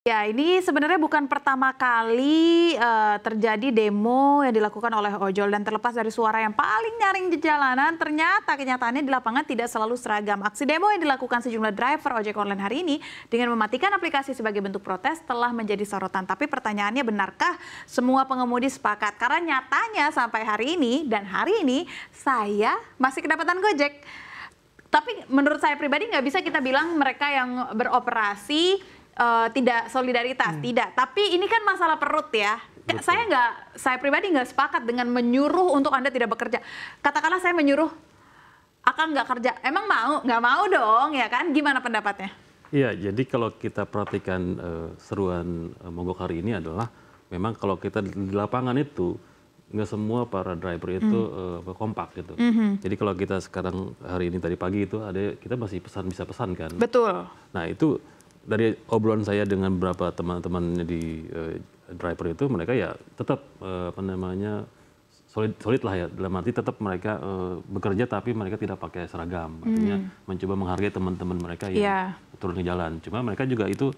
Ya, ini sebenarnya bukan pertama kali terjadi demo yang dilakukan oleh ojol, dan terlepas dari suara yang paling nyaring di jalanan, ternyata kenyataannya di lapangan tidak selalu seragam. Aksi demo yang dilakukan sejumlah driver ojek online hari ini dengan mematikan aplikasi sebagai bentuk protes telah menjadi sorotan. Tapi pertanyaannya, benarkah semua pengemudi sepakat? Karena nyatanya sampai hari ini dan hari ini saya masih kedapatan Gojek. Tapi menurut saya pribadi nggak bisa kita bilang mereka yang beroperasi tidak solidaritas, tidak. Tapi ini kan masalah perut ya. Betul. Saya pribadi nggak sepakat dengan menyuruh untuk Anda tidak bekerja. Katakanlah saya menyuruh Akang nggak kerja, emang mau? Nggak mau dong, ya kan? Gimana pendapatnya? Iya, jadi kalau kita perhatikan seruan mogok hari ini adalah memang kalau kita di lapangan itu nggak semua para driver itu kompak gitu. Jadi kalau kita sekarang hari ini tadi pagi itu ada kita masih bisa pesan kan. Betul. Nah itu dari obrolan saya dengan beberapa teman-teman di driver itu, mereka ya tetap solid lah ya, dalam arti tetap mereka bekerja tapi mereka tidak pakai seragam, artinya mencoba menghargai teman-teman mereka yang turun ke jalan. Cuma mereka juga itu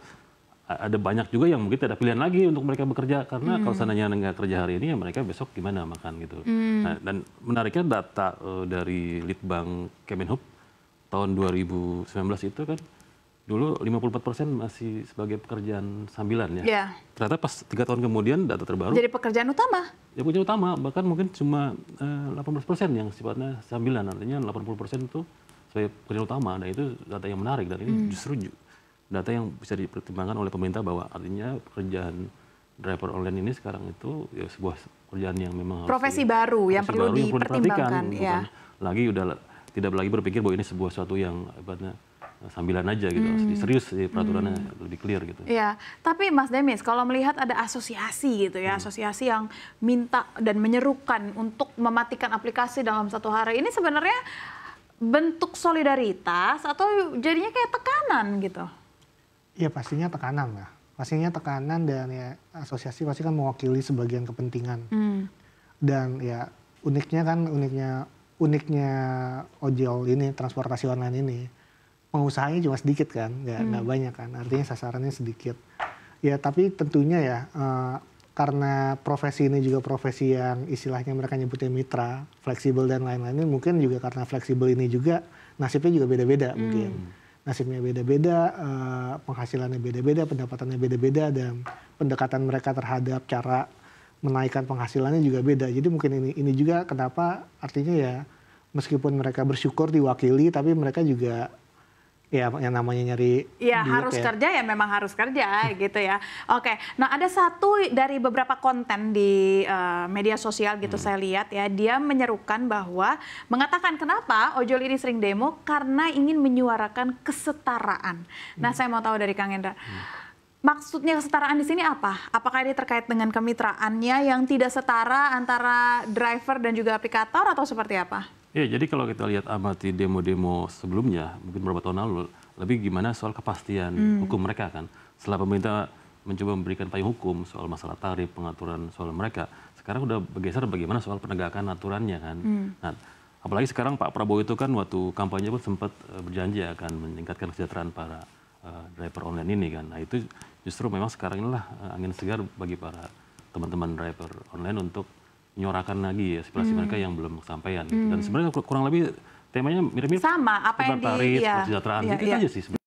ada banyak juga yang mungkin tidak ada pilihan lagi untuk mereka bekerja, karena kalau seandainya nggak kerja hari ini ya mereka besok gimana makan gitu. Nah, dan menariknya data dari Litbang Kemenhub tahun 2019 itu kan dulu 54% masih sebagai pekerjaan sambilan ya. Yeah. Ternyata pas 3 tahun kemudian data terbaru jadi pekerjaan utama. Ya, pekerjaan utama, bahkan mungkin cuma 18% yang sifatnya sambilan, artinya 80% itu sebagai pekerjaan utama. Nah itu data yang menarik, dan ini justru data yang bisa dipertimbangkan oleh pemerintah, bahwa artinya pekerjaan driver online ini sekarang itu ya sebuah pekerjaan yang memang profesi baru yang perlu dipertimbangkan. Ya. Lagi tidak lagi berpikir bahwa ini sebuah suatu yang ibaratnya sambilan aja gitu, serius sih, peraturannya lebih clear gitu. Iya, tapi Mas Demis, kalau melihat ada asosiasi gitu ya, asosiasi yang minta dan menyerukan untuk mematikan aplikasi dalam 1 hari, ini sebenarnya bentuk solidaritas atau jadinya kayak tekanan gitu? Iya, pastinya tekanan lah. Pastinya tekanan, dan ya asosiasi pasti kan mewakili sebagian kepentingan. Dan ya uniknya ojol ini, transportasi online ini, pengusahanya cuma sedikit kan, nggak banyak kan, artinya sasarannya sedikit. Ya tapi tentunya ya, karena profesi ini juga profesi yang istilahnya mereka nyebutnya mitra, fleksibel dan lain-lain, mungkin juga karena fleksibel ini juga nasibnya juga beda-beda mungkin. Nasibnya beda-beda, penghasilannya beda-beda, pendapatannya beda-beda, dan pendekatan mereka terhadap cara menaikkan penghasilannya juga beda. Jadi mungkin ini juga kenapa artinya ya, meskipun mereka bersyukur diwakili, tapi mereka juga ya yang namanya nyari ya harus kerja, ya memang harus kerja gitu ya. Oke, nah ada satu dari beberapa konten di media sosial gitu saya lihat ya, dia menyerukan bahwa mengatakan kenapa ojol ini sering demo karena ingin menyuarakan kesetaraan. Nah saya mau tahu dari Kang Hendra, maksudnya kesetaraan di sini apa? Apakah ini terkait dengan kemitraannya yang tidak setara antara driver dan juga aplikator, atau seperti apa? Ya, jadi kalau kita lihat amati demo-demo sebelumnya, mungkin beberapa tahun lalu, lebih gimana soal kepastian hukum mereka kan. Setelah pemerintah mencoba memberikan payung hukum soal masalah tarif, pengaturan soal mereka, sekarang udah bergeser bagaimana soal penegakan aturannya kan. Nah, apalagi sekarang Pak Prabowo itu kan waktu kampanye pun sempat berjanji akan meningkatkan kesejahteraan para driver online ini kan. Nah itu justru memang sekarang inilah angin segar bagi para teman-teman driver online untuk menyuarakan lagi aspirasi mereka yang belum kesampaian. Dan sebenarnya kurang lebih temanya mirip-mirip. Sama, apa yang tarif, kesejahteraan, gitu aja sih sebenarnya.